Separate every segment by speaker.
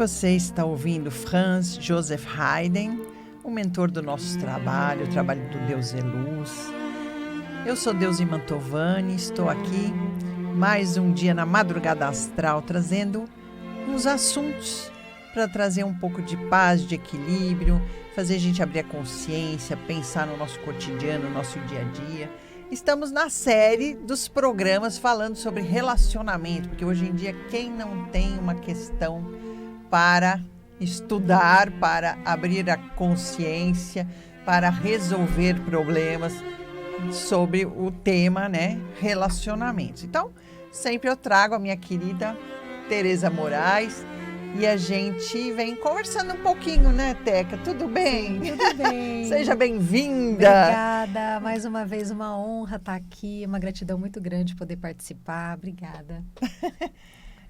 Speaker 1: Você está ouvindo Franz Joseph Haydn, o mentor do nosso trabalho, o trabalho do Deus é Luz. Eu sou Deusi Mantovani, estou aqui mais um dia na madrugada astral, trazendo uns assuntos para trazer um pouco de paz, de equilíbrio, fazer a gente abrir a consciência, pensar no nosso cotidiano, no nosso dia a dia. Estamos na série dos programas falando sobre relacionamento, porque hoje em dia quem não tem uma questão para estudar, para abrir a consciência, para resolver problemas sobre o tema, né, relacionamentos. Então, sempre eu trago a minha querida Tereza Moraes e a gente vem conversando um pouquinho, né, Teca? Tudo bem?
Speaker 2: Sim, tudo bem.
Speaker 1: Seja bem-vinda.
Speaker 2: Obrigada. Mais uma vez, uma honra estar aqui. Uma gratidão muito grande poder participar. Obrigada.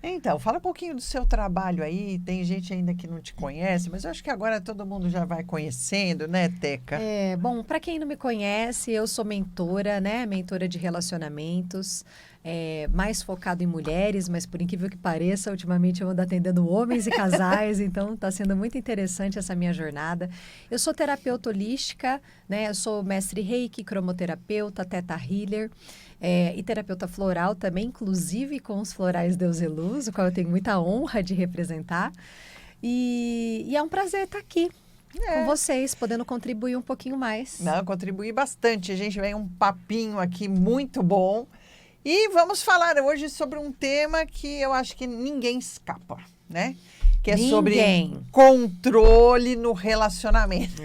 Speaker 1: Então, fala um pouquinho do seu trabalho aí. Tem gente ainda que não te conhece, mas eu acho que agora todo mundo já vai conhecendo, né, Teca?
Speaker 2: Bom, para quem não me conhece, eu sou mentora, né? Mentora de relacionamentos. Mais focado em mulheres, mas por incrível que pareça, ultimamente eu ando atendendo homens e casais, então está sendo muito interessante essa minha jornada. Eu sou terapeuta holística, né? Eu sou mestre Reiki, cromoterapeuta, Theta Healer e terapeuta floral também, inclusive com os florais Deus é Luz, o qual eu tenho muita honra de representar. E é um prazer estar aqui com vocês, podendo contribuir um pouquinho mais.
Speaker 1: Não, contribuir bastante. A gente vem um papinho aqui muito bom. E vamos falar hoje sobre um tema que eu acho que ninguém escapa, né? Que é sobre controle no relacionamento.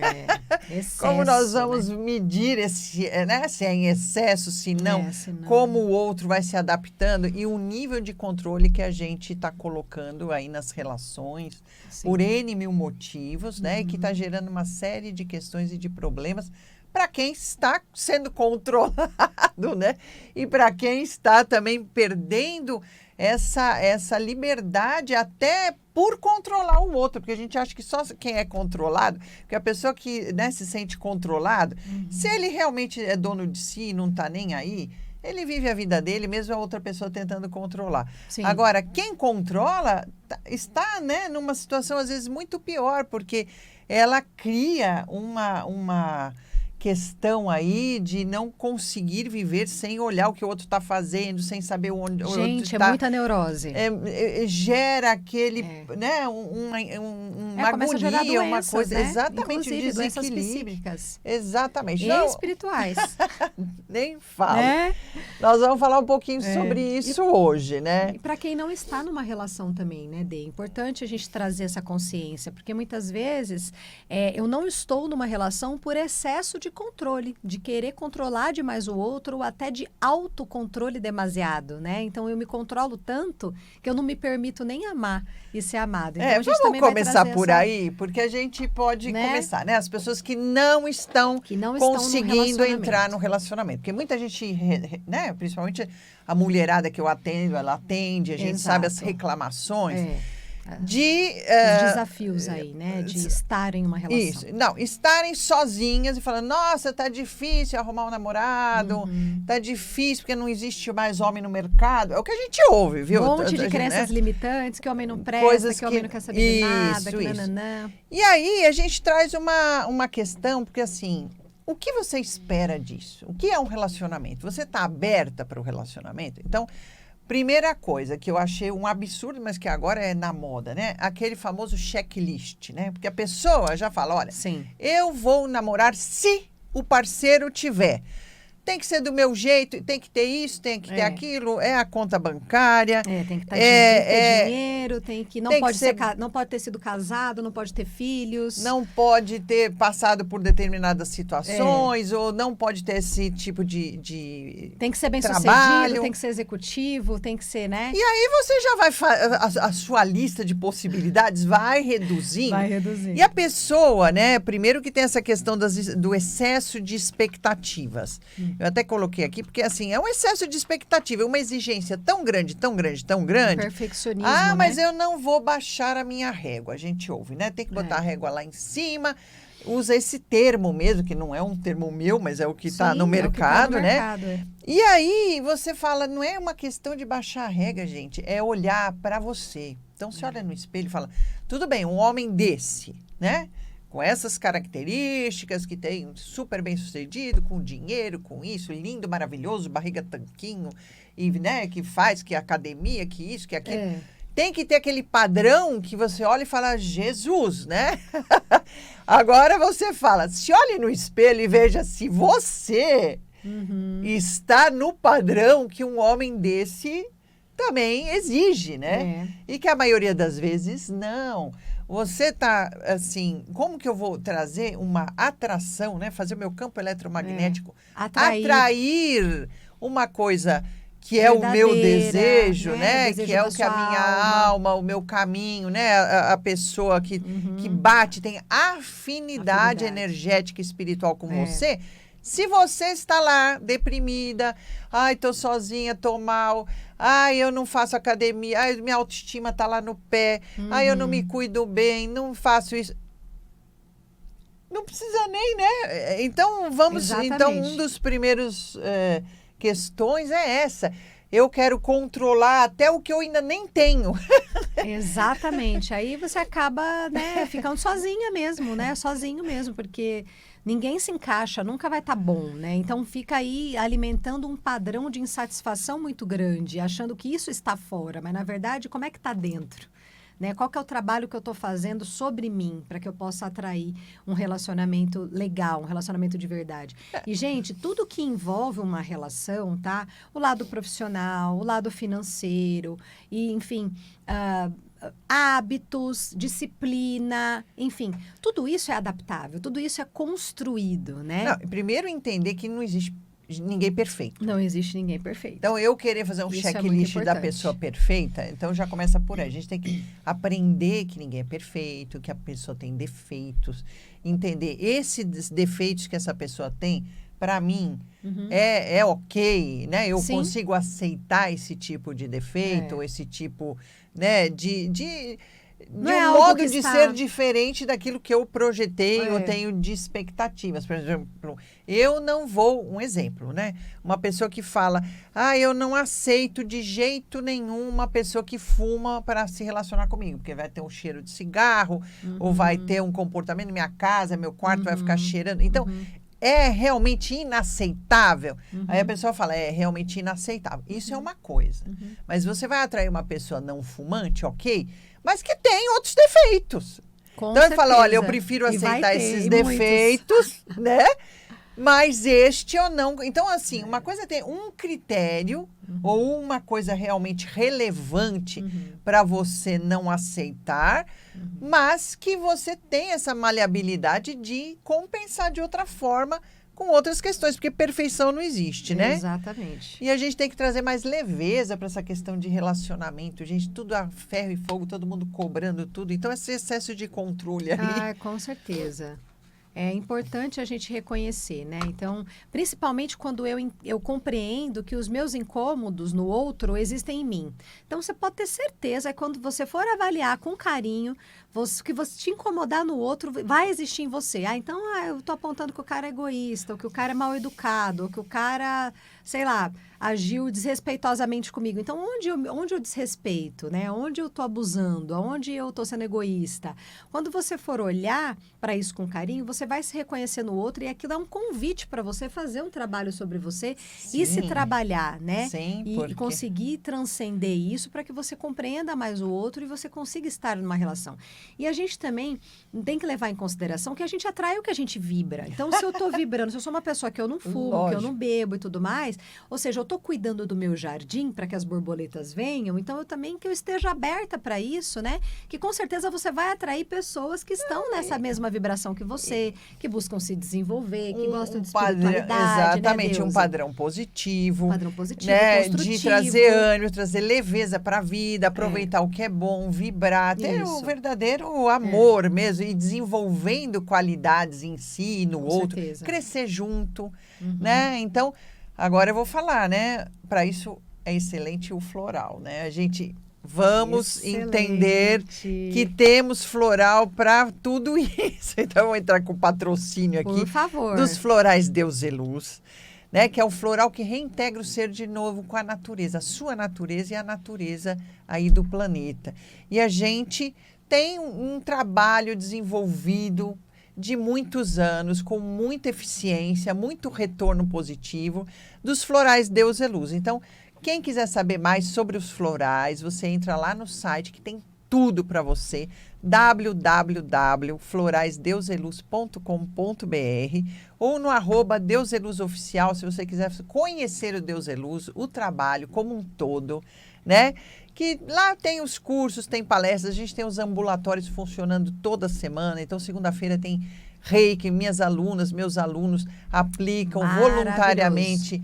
Speaker 2: Excesso,
Speaker 1: como nós vamos medir esse, né? Se é em excesso, se não, como o outro vai se adaptando e o nível de controle que a gente está colocando aí nas relações, por N mil motivos, né? E que está gerando uma série de questões e de problemas para quem está sendo controlado, né? E para quem está também perdendo essa liberdade até por controlar o outro, porque a gente acha que só quem é controlado, porque a pessoa que, né, se sente controlado, se ele realmente é dono de si e não está nem aí, ele vive a vida dele, mesmo a outra pessoa tentando controlar. Sim. Agora, quem controla está, né, numa situação às vezes muito pior, porque ela cria uma questão aí de não conseguir viver sem olhar o que o outro está fazendo, sem saber onde o outro está.
Speaker 2: Gente, é muita neurose.
Speaker 1: Gera aquele, né, uma
Speaker 2: começa a gerar
Speaker 1: agonia,
Speaker 2: doenças,
Speaker 1: uma coisa,
Speaker 2: né?
Speaker 1: exatamente,
Speaker 2: Inclusive, doenças
Speaker 1: desequilíbrio.
Speaker 2: psíquicas.
Speaker 1: Exatamente.
Speaker 2: E
Speaker 1: não,
Speaker 2: espirituais.
Speaker 1: Nem falo. Nós vamos falar um pouquinho sobre isso hoje, né?
Speaker 2: E para quem não está numa relação também, né, Dê? É importante a gente trazer essa consciência, porque muitas vezes eu não estou numa relação por excesso de controle, de querer controlar demais o outro ou até de autocontrole demasiado, né? Então eu me controlo tanto que eu não me permito nem amar e ser amado. Então, a gente
Speaker 1: vamos começar por aí, porque a gente pode começar, né? As pessoas que não estão conseguindo entrar no relacionamento. Porque muita gente, né? Principalmente a mulherada que eu atendo, ela atende, a gente sabe as reclamações.
Speaker 2: Os desafios aí, né? De estar em uma relação.
Speaker 1: Isso. Não, estarem sozinhas e falando, nossa, tá difícil arrumar um namorado, tá difícil porque não existe mais homem no mercado. É o que a gente ouve, viu?
Speaker 2: Um monte de crenças limitantes, que o homem não presta, que o homem não quer saber de nada, que nananã.
Speaker 1: E aí a gente traz uma questão, porque assim, o que você espera disso? O que é um relacionamento? Você tá aberta para o relacionamento? Então, primeira coisa que eu achei um absurdo, mas que agora é na moda, né? Aquele famoso checklist, né? Porque a pessoa já fala, olha, eu vou namorar se o parceiro tiver. Tem que ser do meu jeito, tem que ter isso, tem que ter aquilo, é a conta bancária.
Speaker 2: Tem que ter dinheiro, não pode ter sido casado, não pode ter filhos.
Speaker 1: Não pode ter passado por determinadas situações, ou não pode ter esse tipo de
Speaker 2: tem que ser bem
Speaker 1: trabalho.
Speaker 2: Sucedido, tem que ser executivo, tem que ser, né?
Speaker 1: E aí você já vai, a sua lista de possibilidades vai reduzindo.
Speaker 2: Vai reduzindo.
Speaker 1: E a pessoa, né, primeiro que tem essa questão do excesso de expectativas. Eu até coloquei aqui, porque assim, é um excesso de expectativa, uma exigência tão grande, tão grande, tão grande.
Speaker 2: Perfeccionismo,
Speaker 1: mas
Speaker 2: né?
Speaker 1: eu não vou baixar a minha régua. A gente ouve, né? Tem que botar a régua lá em cima. Usa esse termo mesmo, que não é um termo meu, mas é o que está no mercado, né? E aí você fala, não é uma questão de baixar a régua, gente, é olhar para você. Então você olha no espelho e fala, tudo bem, um homem desse, né? Com essas características, que tem super bem sucedido, com dinheiro, com isso, lindo, maravilhoso, barriga tanquinho, e, né, que faz, que academia, que isso, que aquilo. Tem que ter aquele padrão que você olha e fala, Jesus, né? Agora você fala, se olhe no espelho e veja se você está no padrão que um homem desse também exige, né? E que a maioria das vezes não. Você está, assim, como que eu vou trazer uma atração, né? Fazer o meu campo eletromagnético atrair uma coisa que é o meu desejo, né? Que é o que a minha alma, o meu caminho, né? A pessoa que bate, tem afinidade energética e espiritual com você. Se você está lá, deprimida, ai, tô sozinha, tô mal, ai, eu não faço academia, ai, minha autoestima tá lá no pé, ai, eu não me cuido bem, não faço isso. Não precisa nem, né? Então, Então, um dos primeiros questões é essa. Eu quero controlar até o que eu ainda nem tenho.
Speaker 2: Exatamente. Aí você acaba, né, ficando sozinha mesmo, né? Sozinho mesmo, porque ninguém se encaixa, nunca vai estar bom, né? Então fica aí alimentando um padrão de insatisfação muito grande, achando que isso está fora, mas na verdade, como é que está dentro? Né? Qual que é o trabalho que eu estou fazendo sobre mim para que eu possa atrair um relacionamento legal, um relacionamento de verdade? E, gente, tudo que envolve uma relação, tá? O lado profissional, o lado financeiro, e, enfim, hábitos, disciplina, enfim, tudo isso é adaptável, tudo isso é construído, né?
Speaker 1: Não, primeiro entender que não existe ninguém perfeito.
Speaker 2: Não existe ninguém perfeito.
Speaker 1: Então, eu querer fazer um checklist da pessoa perfeita, então já começa por aí. A gente tem que aprender que ninguém é perfeito, que a pessoa tem defeitos, entender esses defeitos que essa pessoa tem, para mim, é ok, né? Eu consigo aceitar esse tipo de defeito, esse tipo, né, de um modo de ser diferente daquilo que eu projetei, eu tenho de expectativas. Por exemplo, eu não vou... Um exemplo, né? Uma pessoa que fala, eu não aceito de jeito nenhum uma pessoa que fuma para se relacionar comigo, porque vai ter um cheiro de cigarro, ou vai ter um comportamento, minha casa, meu quarto vai ficar cheirando. Então, é realmente inaceitável. Aí a pessoa fala, é realmente inaceitável. Isso é uma coisa. Mas você vai atrair uma pessoa não fumante, ok? Mas que tem outros defeitos. Então, ele fala, olha, eu prefiro aceitar esses defeitos, né? Mas este eu não... Então, assim, uma coisa é ter um critério ou uma coisa realmente relevante para você não aceitar, mas que você tem essa maleabilidade de compensar de outra forma com outras questões, porque perfeição não existe, né?
Speaker 2: Exatamente.
Speaker 1: E a gente tem que trazer mais leveza para essa questão de relacionamento. Gente, tudo a ferro e fogo, todo mundo cobrando tudo. Então, esse excesso de controle aí...
Speaker 2: Com certeza. É importante a gente reconhecer, né? Então, principalmente quando eu compreendo que os meus incômodos no outro existem em mim. Então, você pode ter certeza que quando você for avaliar com carinho, que você te incomodar no outro, vai existir em você. Então, eu tô apontando que o cara é egoísta, ou que o cara é mal educado, ou que o cara, sei lá, agiu desrespeitosamente comigo. Então, onde eu desrespeito, né? Onde eu tô abusando? Onde eu tô sendo egoísta? Quando você for olhar para isso com carinho, você vai se reconhecer no outro e aquilo é um convite para você fazer um trabalho sobre você e se trabalhar, né?
Speaker 1: Sim,
Speaker 2: e conseguir transcender isso para que você compreenda mais o outro e você consiga estar numa relação. E a gente também tem que levar em consideração que a gente atrai o que a gente vibra. Então, se eu tô vibrando, se eu sou uma pessoa que eu não fumo, que eu não bebo e tudo mais, ou seja, eu tô cuidando do meu jardim para que as borboletas venham, então eu também que eu esteja aberta para isso, né? Que com certeza você vai atrair pessoas que estão nessa mesma vibração que você, crescer, que buscam se desenvolver, que gostam de espiritualidade,
Speaker 1: exatamente,
Speaker 2: né,
Speaker 1: um padrão positivo.
Speaker 2: Padrão positivo,
Speaker 1: né,
Speaker 2: construtivo.
Speaker 1: de trazer ânimo, trazer leveza para a vida, aproveitar o que é bom, vibrar, ter o verdadeiro amor mesmo e desenvolvendo qualidades em si e no outro, crescer junto, né? Então, agora eu vou falar, né? Para isso é excelente o floral, né? A gente vamos entender que temos floral para tudo isso. Então, eu vou entrar com o patrocínio aqui.
Speaker 2: Por favor.
Speaker 1: Dos florais Deus é Luz, né? Que é o floral que reintegra o ser de novo com a natureza, a sua natureza e a natureza aí do planeta. E a gente tem um trabalho desenvolvido de muitos anos, com muita eficiência, muito retorno positivo, dos florais Deus é Luz. Então, quem quiser saber mais sobre os florais, você entra lá no site que tem tudo para você, www.floraisdeuseluz.com.br ou no @DeusELuzOficial, se você quiser conhecer o Deus é Luz, o trabalho como um todo, né? Que lá tem os cursos, tem palestras, a gente tem os ambulatórios funcionando toda semana. Então, segunda-feira tem reiki, minhas alunas, meus alunos aplicam voluntariamente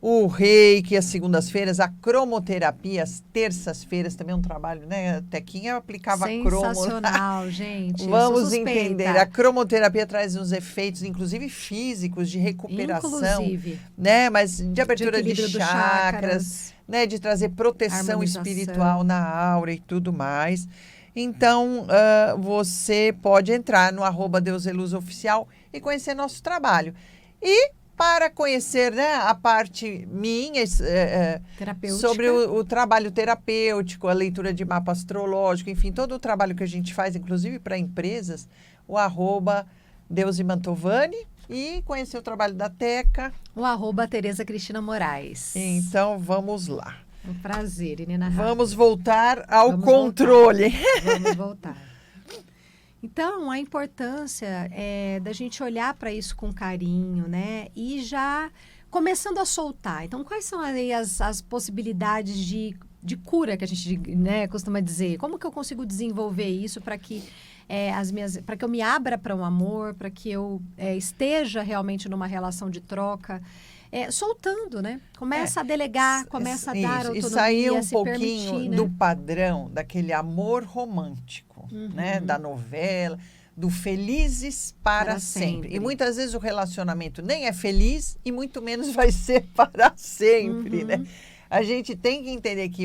Speaker 1: o reiki às segundas-feiras, a cromoterapia às terças-feiras, também é um trabalho, né? A Tequinha aplicava cromo.
Speaker 2: Sensacional, gente.
Speaker 1: Vamos entender. A cromoterapia traz uns efeitos, inclusive físicos, de recuperação.
Speaker 2: Inclusive.
Speaker 1: Né? Mas de abertura de chakras, né? De trazer proteção espiritual na aura e tudo mais. Então, você pode entrar no @DeusELuzOficial e conhecer nosso trabalho. E para conhecer, né, a parte minha sobre o trabalho terapêutico, a leitura de mapa astrológico, enfim, todo o trabalho que a gente faz, inclusive para empresas, o @Deusimantovani e conhecer o trabalho da Teca.
Speaker 2: O @Tereza Cristina Moraes.
Speaker 1: Então, vamos lá.
Speaker 2: Um prazer, Inina.
Speaker 1: Vamos voltar ao controle.
Speaker 2: Vamos voltar. Então, a importância é da gente olhar para isso com carinho, né? E já começando a soltar. Então, quais são aí as possibilidades de cura que a gente, né, costuma dizer? Como que eu consigo desenvolver isso para que para que eu me abra para um amor, para que eu esteja realmente numa relação de troca? Soltando, né? Começa a delegar, começa a dar autonomia,
Speaker 1: e sair um pouquinho
Speaker 2: permitir, né?
Speaker 1: do padrão, daquele amor romântico, né? Da novela, do felizes para sempre. E muitas vezes o relacionamento nem é feliz e muito menos vai ser para sempre, né? A gente tem que entender que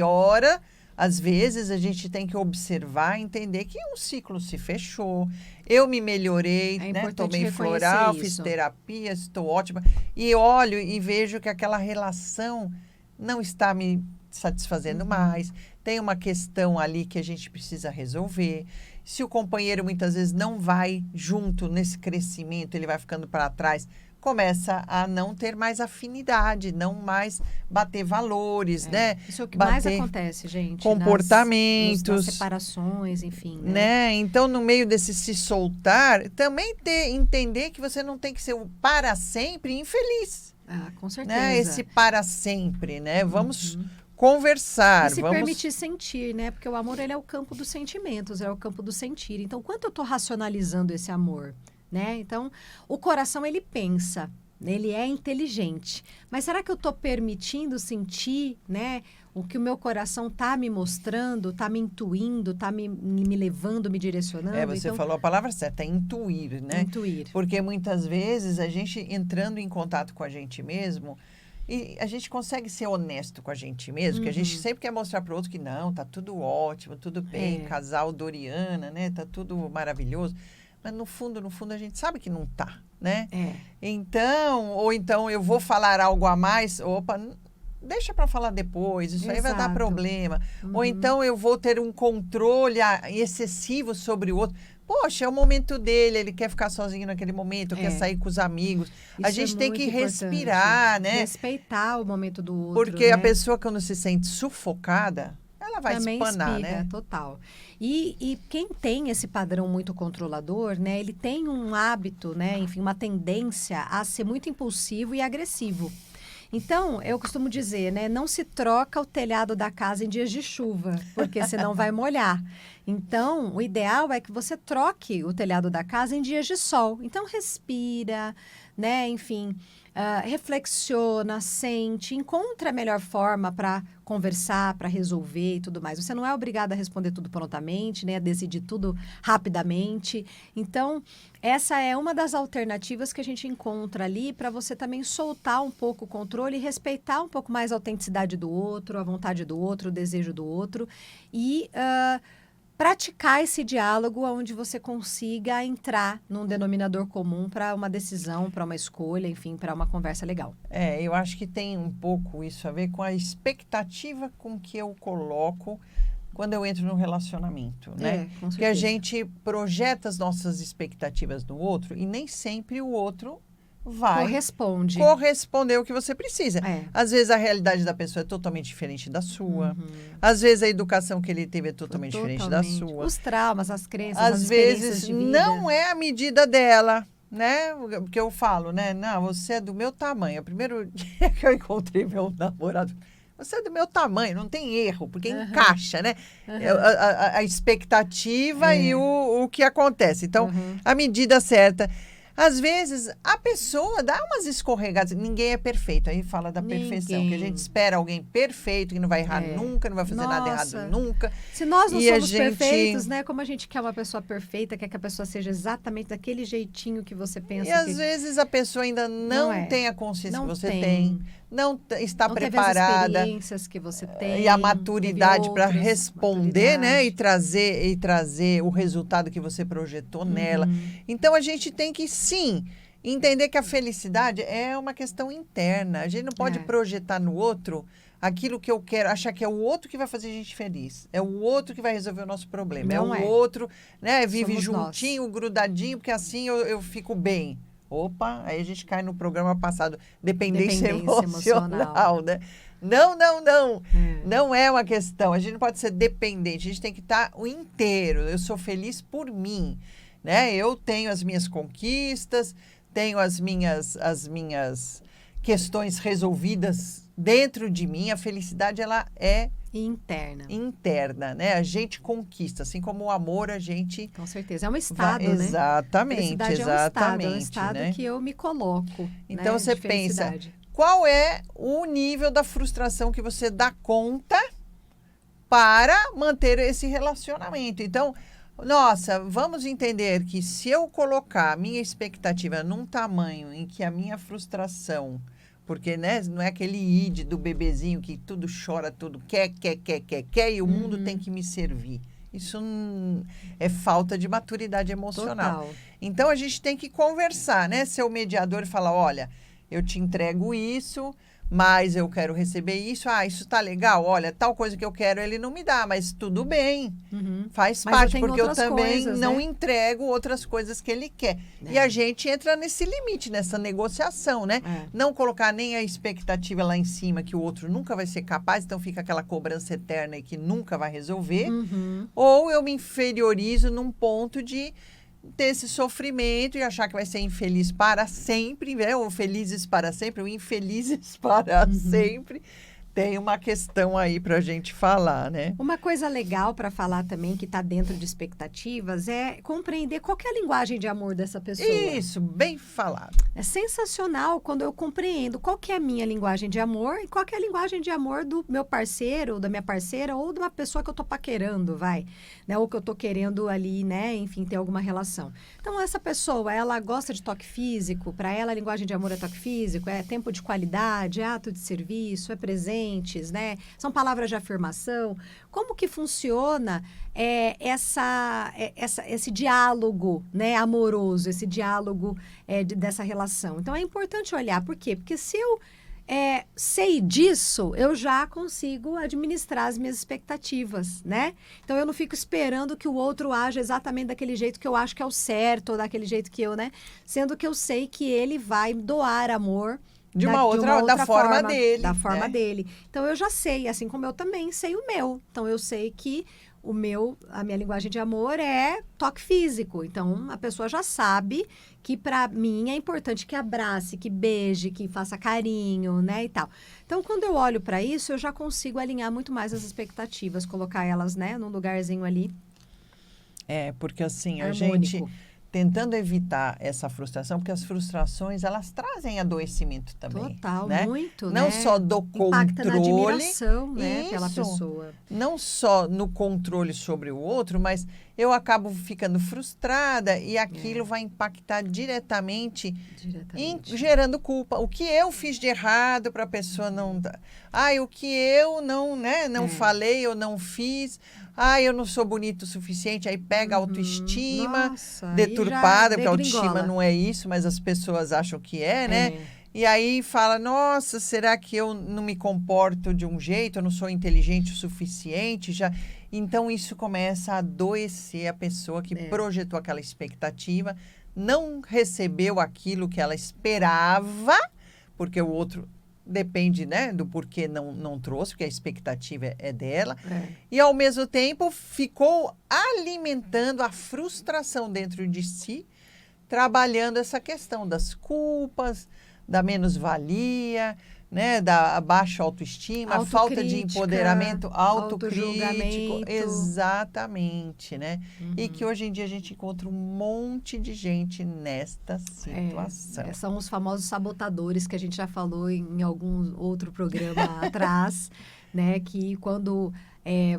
Speaker 1: às vezes a gente tem que observar, entender que um ciclo se fechou. Eu me melhorei, né? Tomei floral, fiz terapia, estou ótima. E olho e vejo que aquela relação não está me satisfazendo mais. Tem uma questão ali que a gente precisa resolver. Se o companheiro muitas vezes não vai junto nesse crescimento, ele vai ficando para trás, começa a não ter mais afinidade, não mais bater valores, né?
Speaker 2: Isso é o que mais acontece, gente.
Speaker 1: Comportamentos.
Speaker 2: Nas separações, enfim.
Speaker 1: Né? Então, no meio desse se soltar, também entender que você não tem que ser o para sempre infeliz.
Speaker 2: Com certeza.
Speaker 1: Né? Esse para sempre, né? Vamos conversar.
Speaker 2: E se permitir sentir, né? Porque o amor, ele é o campo dos sentimentos, é o campo do sentir. Então, quanto eu estou racionalizando esse amor? Né? Então, o coração, ele pensa, ele é inteligente. Mas será que eu estou permitindo sentir, né, o que o meu coração está me mostrando, está me intuindo, está me levando, me direcionando?
Speaker 1: Você falou a palavra certa, é intuir, né?
Speaker 2: Intuir.
Speaker 1: Porque muitas vezes a gente entrando em contato com a gente mesmo, e a gente consegue ser honesto com a gente mesmo, que a gente sempre quer mostrar para o outro que não, tá tudo ótimo, tudo bem, casal Doriana, né? Tá tudo maravilhoso. Mas no fundo a gente sabe que não tá, né? Então eu vou falar algo a mais, deixa para falar depois, isso aí vai dar problema. Ou então eu vou ter um controle excessivo sobre o outro. Poxa, é o momento dele, ele quer ficar sozinho naquele momento, quer sair com os amigos. A gente tem que respirar, né?
Speaker 2: Respeitar o momento do outro.
Speaker 1: Porque a pessoa, quando se sente sufocada, ela vai
Speaker 2: também
Speaker 1: espanar,
Speaker 2: espirra,
Speaker 1: né?
Speaker 2: Total. E quem tem esse padrão muito controlador, né? Ele tem um hábito, né? Enfim, uma tendência a ser muito impulsivo e agressivo. Então, eu costumo dizer, né? Não se troca o telhado da casa em dias de chuva, porque senão vai molhar. Então, o ideal é que você troque o telhado da casa em dias de sol. Então, respira, né? Enfim, reflexiona, sente, encontra a melhor forma para conversar, para resolver e tudo mais. Você não é obrigado a responder tudo prontamente, né? A decidir tudo rapidamente. Então, essa é uma das alternativas que a gente encontra ali para você também soltar um pouco o controle e respeitar um pouco mais a autenticidade do outro, a vontade do outro, o desejo do outro. E praticar esse diálogo onde você consiga entrar num denominador comum para uma decisão, para uma escolha, enfim, para uma conversa legal.
Speaker 1: Eu acho que tem um pouco isso a ver com a expectativa com que eu coloco quando eu entro no relacionamento, né?
Speaker 2: Com certeza.
Speaker 1: Porque a gente projeta as nossas expectativas no outro e nem sempre o outro vai corresponder o que você precisa. Às vezes a realidade da pessoa é totalmente diferente da sua. Às vezes a educação que ele teve é totalmente diferente da sua.
Speaker 2: Os traumas, as crenças,
Speaker 1: às
Speaker 2: as experiências
Speaker 1: vezes
Speaker 2: de vida.
Speaker 1: não é a medida dela, né? Porque eu falo, né? Não, você é do meu tamanho. O primeiro dia que eu encontrei meu namorado, você é do meu tamanho, não tem erro, porque encaixa, né? A expectativa e o que acontece. Então, a medida certa. Às vezes, a pessoa dá umas escorregadas. Ninguém é perfeito. Aí fala da perfeição. Que a gente espera alguém perfeito, que não vai errar nunca, não vai fazer nada errado nunca.
Speaker 2: Se nós não somos perfeitos, né? Como a gente quer uma pessoa perfeita, quer que a pessoa seja exatamente daquele jeitinho que você pensa.
Speaker 1: E às vezes a pessoa ainda não tem a consciência que você tem. Não está preparada.
Speaker 2: Teve as experiências que você tem.
Speaker 1: E a maturidade para responder, né? E trazer o resultado que você projetou nela. Então, a gente tem que, sim, entender que a felicidade é uma questão interna. A gente não pode projetar no outro aquilo que eu quero, achar que é o outro que vai fazer a gente feliz. É o outro que vai resolver o nosso problema.
Speaker 2: Não
Speaker 1: é o outro, né? Vive juntinho, grudadinho, porque assim eu fico bem. Opa, aí a gente cai no programa passado, dependência emocional, né? Não. Não é uma questão. A gente não pode ser dependente, a gente tem que estar o inteiro. Eu sou feliz por mim, né? Eu tenho as minhas conquistas, tenho as minhas questões resolvidas dentro de mim. A felicidade, ela é interna, né? A gente conquista, assim como o amor a gente...
Speaker 2: Com certeza, é um estado, né?
Speaker 1: Exatamente.
Speaker 2: É um estado né? Que eu me coloco.
Speaker 1: Então,
Speaker 2: né?
Speaker 1: Você pensa, qual é o nível da frustração que você dá conta para manter esse relacionamento? Então, nossa, vamos entender que se eu colocar a minha expectativa num tamanho em que a minha frustração... Porque, né, não é aquele id do bebezinho que tudo chora, tudo quer, e o mundo tem que me servir. Isso é falta de maturidade emocional.
Speaker 2: Total.
Speaker 1: Então, a gente tem que conversar, né? Ser o mediador e falar, olha, eu te entrego isso, mas eu quero receber isso. Ah, isso tá legal. Olha, tal coisa que eu quero, ele não me dá, mas tudo bem. Faz parte, porque eu também não entrego outras coisas que ele quer. E a gente entra nesse limite, nessa negociação, né? Não colocar nem a expectativa lá em cima, que o outro nunca vai ser capaz, então fica aquela cobrança eterna e que nunca vai resolver. Ou eu me inferiorizo num ponto de ter esse sofrimento e achar que vai ser infeliz para sempre, né? Ou felizes para sempre, ou infelizes para sempre. Tem uma questão aí para a gente falar, né?
Speaker 2: Uma coisa legal para falar também, que está dentro de expectativas, é compreender qual que é a linguagem de amor dessa pessoa.
Speaker 1: Isso, bem falado.
Speaker 2: É sensacional quando eu compreendo qual que é a minha linguagem de amor e qual que é a linguagem de amor do meu parceiro, da minha parceira, ou de uma pessoa que eu tô paquerando, né? Ou que eu tô querendo ali, né? Enfim, ter alguma relação. Então, essa pessoa, ela gosta de toque físico, para ela a linguagem de amor é toque físico, é tempo de qualidade, é ato de serviço, é presente, né? São palavras de afirmação. Como que funciona esse diálogo, né, amoroso, esse diálogo dessa relação? Então, é importante olhar. Por quê? Porque se eu sei disso, eu já consigo administrar as minhas expectativas, né? Então, eu não fico esperando que o outro haja exatamente daquele jeito que eu acho que é o certo, ou daquele jeito que eu, né? Sendo que eu sei que ele vai doar amor da forma dele. Da forma dele. Então, eu já sei, assim como eu também sei o meu. Então, eu sei que a minha linguagem de amor é toque físico. Então, a pessoa já sabe que, para mim, é importante que abrace, que beije, que faça carinho, né, e tal. Então, quando eu olho para isso, eu já consigo alinhar muito mais as expectativas, colocar elas, né, num lugarzinho ali
Speaker 1: Porque assim, a
Speaker 2: harmônico.
Speaker 1: gente tentando evitar essa frustração, porque as frustrações, elas trazem adoecimento também.
Speaker 2: Total,
Speaker 1: né?
Speaker 2: muito,
Speaker 1: Não
Speaker 2: né?
Speaker 1: só do
Speaker 2: Impacta na
Speaker 1: controle,
Speaker 2: admiração, né, pela pessoa.
Speaker 1: não só no controle sobre o outro, mas eu acabo ficando frustrada e aquilo vai impactar diretamente. Gerando culpa. O que eu fiz de errado para a pessoa não... o que eu não falei, eu não fiz... eu não sou bonito o suficiente, aí pega a autoestima deturpada, porque a autoestima não é isso, mas as pessoas acham que né? E aí fala, nossa, será que eu não me comporto de um jeito, eu não sou inteligente o suficiente? Então isso começa a adoecer a pessoa que projetou aquela expectativa, não recebeu aquilo que ela esperava, porque o outro... Depende, né, do porquê não trouxe, porque a expectativa é dela. E, ao mesmo tempo, ficou alimentando a frustração dentro de si, trabalhando essa questão das culpas, da menos-valia, né, da baixa autoestima, a falta de empoderamento, autocrítico. Exatamente, né? E que hoje em dia a gente encontra um monte de gente nesta situação.
Speaker 2: São os famosos sabotadores que a gente já falou em algum outro programa atrás, né? Que quando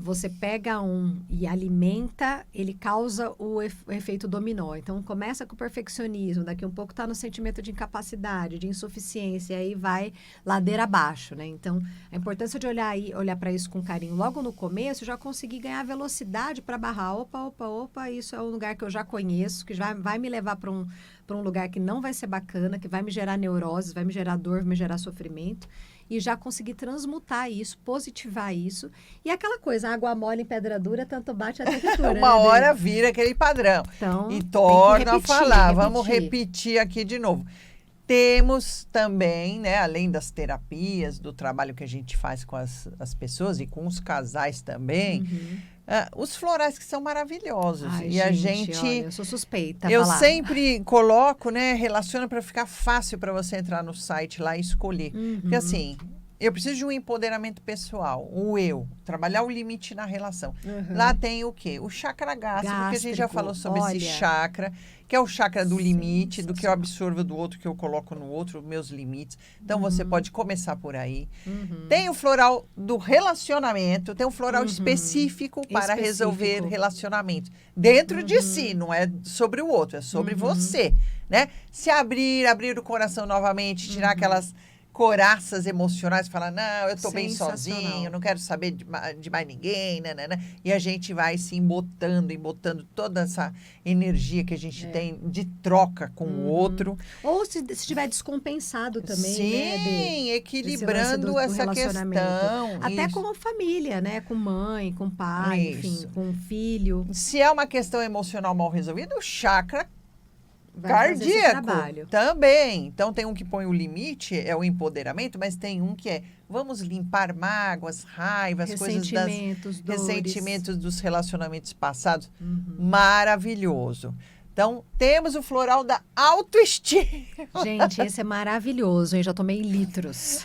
Speaker 2: você pega um e alimenta, ele causa o efeito dominó. Então, começa com o perfeccionismo, daqui um pouco está no sentimento de incapacidade, de insuficiência, e aí vai ladeira abaixo, né? Então, a importância de olhar para isso com carinho. Logo no começo, já consegui ganhar velocidade para barrar. Opa, isso é um lugar que eu já conheço, que já vai me levar para um lugar que não vai ser bacana, que vai me gerar neuroses, vai me gerar dor, vai me gerar sofrimento. E já consegui transmutar isso, positivar isso. E aquela coisa, água mole em pedra dura, tanto bate até que dura.
Speaker 1: Uma hora vira aquele padrão.
Speaker 2: Então,
Speaker 1: e torna a falar. Vamos repetir aqui de novo. Temos também, né, além das terapias, do trabalho que a gente faz com as pessoas e com os casais também, os florais que são maravilhosos.
Speaker 2: A gente... Olha, eu sou suspeita.
Speaker 1: Eu sempre coloco, né, relaciona para ficar fácil para você entrar no site lá e escolher. Porque assim... Eu preciso de um empoderamento pessoal, o eu, trabalhar o limite na relação. Lá tem o quê? O chakra gástrico, que a gente já falou sobre esse chakra, que é o chakra do limite, do que eu absorvo do outro, que eu coloco no outro, meus limites. Então, você pode começar por aí. Tem o floral do relacionamento, tem um floral específico para resolver relacionamentos. Dentro de si, não é sobre o outro, é sobre você, né? Se abrir o coração novamente, tirar aquelas... coraças emocionais, falar, não, eu estou bem sozinho, não quero saber de mais ninguém, né? E a gente vai se embotando toda essa energia que a gente tem de troca com o outro.
Speaker 2: Ou se estiver descompensado também,
Speaker 1: Sim, equilibrando essa questão.
Speaker 2: Até com a família, né? Com mãe, com pai, enfim, com filho.
Speaker 1: Se é uma questão emocional mal resolvida, o chakra cardíaco também. Então, tem um que põe o limite, é o empoderamento, mas tem um que vamos limpar mágoas, raivas, ressentimentos dos relacionamentos passados. Maravilhoso. Então, temos o floral da autoestima.
Speaker 2: Gente, esse é maravilhoso, hein? Já tomei litros.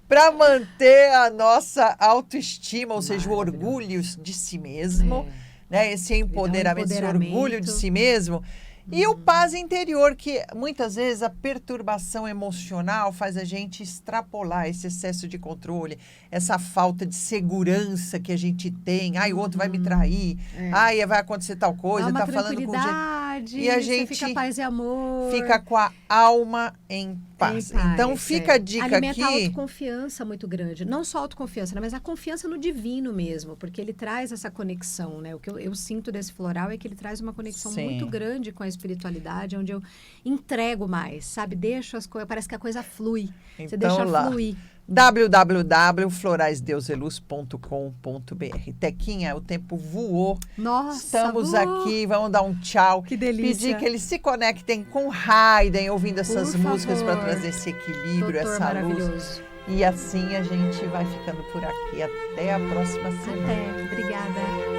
Speaker 1: Para manter a nossa autoestima, ou seja, o orgulho de si mesmo, né? Esse empoderamento, esse orgulho de si mesmo. E o paz interior, que muitas vezes a perturbação emocional faz a gente extrapolar esse excesso de controle, essa falta de segurança que a gente tem. O outro vai me trair. Vai acontecer tal coisa.
Speaker 2: Dá uma
Speaker 1: falando com
Speaker 2: gente.
Speaker 1: E a gente
Speaker 2: fica paz e amor.
Speaker 1: Fica com a alma em paz. Então, fica a dica aqui.
Speaker 2: Alimenta a autoconfiança muito grande. Não só a autoconfiança, né, mas a confiança no divino mesmo, porque ele traz essa conexão, né? O que eu sinto desse floral é que ele traz uma conexão muito grande com a espiritualidade, onde eu entrego mais, sabe? Deixo as coisas, parece que a coisa flui.
Speaker 1: Então,
Speaker 2: você deixa fluir.
Speaker 1: www.floraisdeuseluz.com.br. Tequinha, o tempo voou.
Speaker 2: Nossa,
Speaker 1: estamos aqui, vamos dar um tchau.
Speaker 2: Que delícia.
Speaker 1: Pedir que eles se conectem com Haydn, ouvindo essas músicas para trazer esse equilíbrio, essa luz. E assim a gente vai ficando por aqui. Até a próxima semana.
Speaker 2: Até. Obrigada.